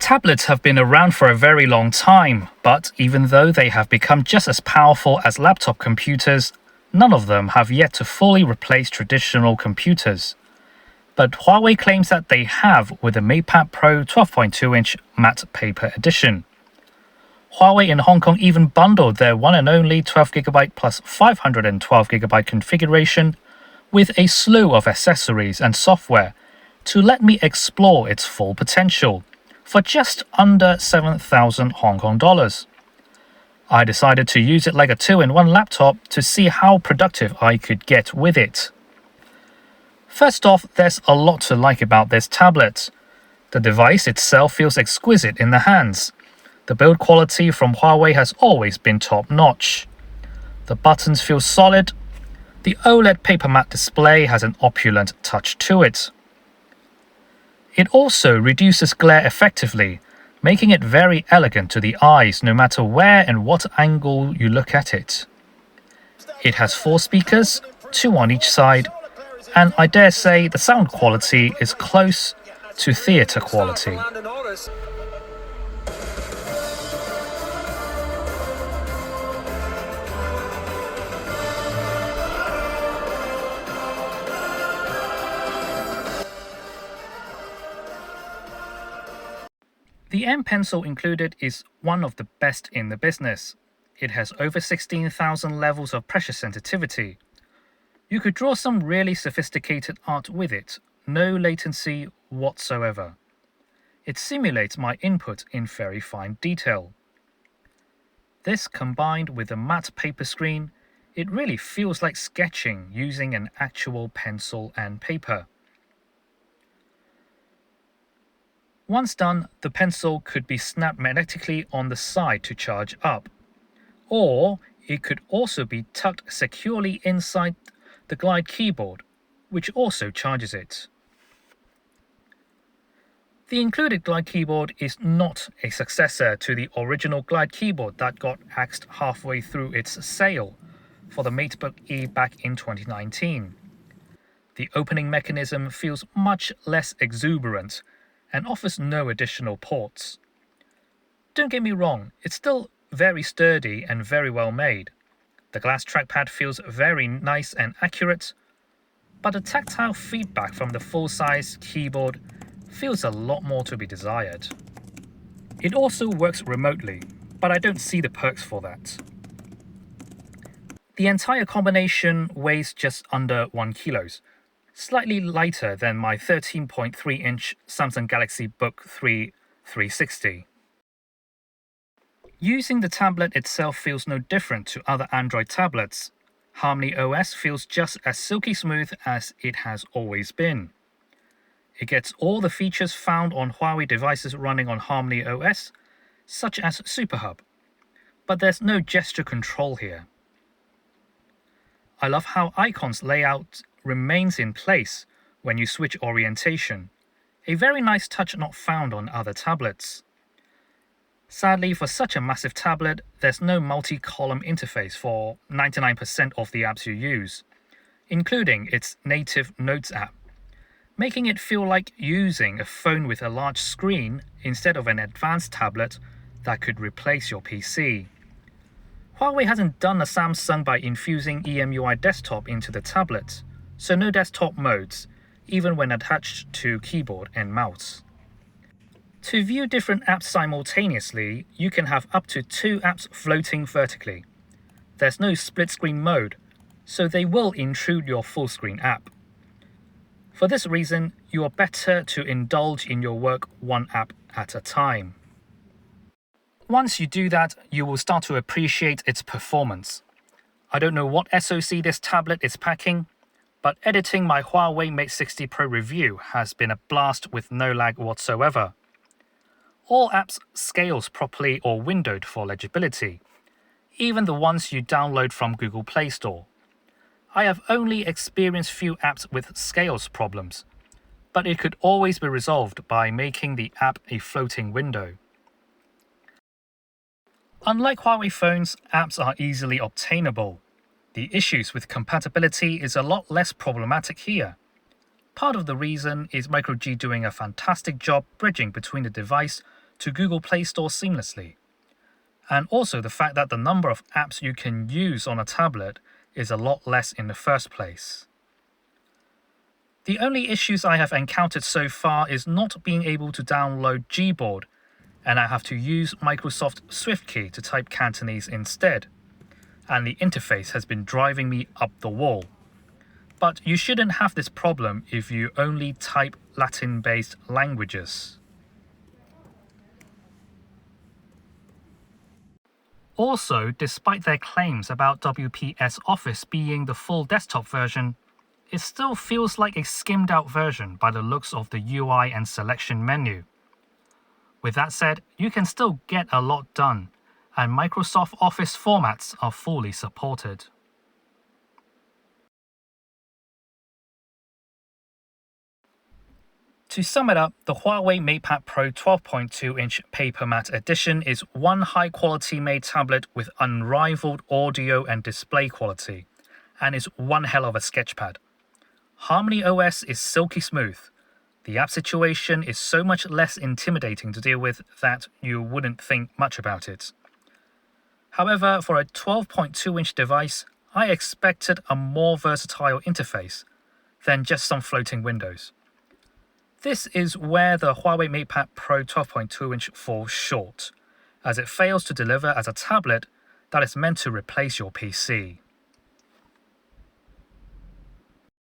Tablets have been around for a very long time, but even though they have become just as powerful as laptop computers, none of them have yet to fully replace traditional computers. But Huawei claims that they have with the Matepad Pro 12.2-inch matte paper edition. Huawei in Hong Kong even bundled their one and only 12GB plus 512GB configuration with a slew of accessories and software to let me explore its full potential for just under 7,000 Hong Kong dollars. I decided to use it like a 2-in-1 laptop to see how productive I could get with it. First off, there's a lot to like about this tablet. The device itself feels exquisite in the hands. The build quality from Huawei has always been top-notch. The buttons feel solid. The OLED PaperMatte display has an opulent touch to it. It also reduces glare effectively, making it very elegant to the eyes no matter where and what angle you look at it. It has 4 speakers, 2 on each side, and I dare say the sound quality is close to theatre quality. The M Pencil included is one of the best in the business. It has over 16,000 levels of pressure sensitivity. You could draw some really sophisticated art with it, no latency whatsoever. It simulates my input in very fine detail. This combined with a matte paper screen, it really feels like sketching using an actual pencil and paper. Once done, the pencil could be snapped magnetically on the side to charge up, or it could also be tucked securely inside the Glide keyboard, which also charges it. The included Glide keyboard is not a successor to the original Glide keyboard that got axed halfway through its sale for the MateBook E back in 2019. The opening mechanism feels much less exuberant and offers no additional ports. Don't get me wrong, it's still very sturdy and very well made. The glass trackpad feels very nice and accurate, but the tactile feedback from the full-size keyboard feels a lot more to be desired. It also works remotely, but I don't see the perks for that. The entire combination weighs just under 1 kilo, slightly lighter than my 13.3-inch Samsung Galaxy Book 3 360. Using the tablet itself feels no different to other Android tablets. Harmony OS feels just as silky smooth as it has always been. It gets all the features found on Huawei devices running on Harmony OS, such as SuperHub, but there's no gesture control here. I love how icons layout remains in place when you switch orientation, a very nice touch not found on other tablets. Sadly, for such a massive tablet, there's no multi-column interface for 99% of the apps you use, including its native Notes app, making it feel like using a phone with a large screen instead of an advanced tablet that could replace your PC. Huawei hasn't done a Samsung by infusing EMUI desktop into the tablet, so no desktop modes, even when attached to keyboard and mouse. To view different apps simultaneously, you can have up to 2 apps floating vertically. There's no split screen mode, so they will intrude your full screen app. For this reason, you are better to indulge in your work one app at a time. Once you do that, you will start to appreciate its performance. I don't know what SoC this tablet is packing, but editing my Huawei Mate 60 Pro review has been a blast with no lag whatsoever. All apps scales properly or windowed for legibility, even the ones you download from Google Play Store. I have only experienced few apps with scales problems, but it could always be resolved by making the app a floating window. Unlike Huawei phones, apps are easily obtainable. The issues with compatibility is a lot less problematic here. Part of the reason is MicroG doing a fantastic job bridging between the device to Google Play Store seamlessly. And also the fact that the number of apps you can use on a tablet is a lot less in the first place. The only issues I have encountered so far is not being able to download Gboard, and I have to use Microsoft SwiftKey to type Cantonese instead, and the interface has been driving me up the wall. But you shouldn't have this problem if you only type Latin-based languages. Also, despite their claims about WPS Office being the full desktop version, it still feels like a skimmed-out version by the looks of the UI and selection menu. With that said, you can still get a lot done, and Microsoft Office formats are fully supported. To sum it up, the Huawei Matepad Pro 12.2-inch PaperMatte Edition is one high-quality made tablet with unrivaled audio and display quality, and is one hell of a sketchpad. Harmony OS is silky smooth. The app situation is so much less intimidating to deal with that you wouldn't think much about it. However, for a 12.2-inch device, I expected a more versatile interface than just some floating windows. This is where the Huawei Matepad Pro 12.2-inch falls short, as it fails to deliver as a tablet that is meant to replace your PC.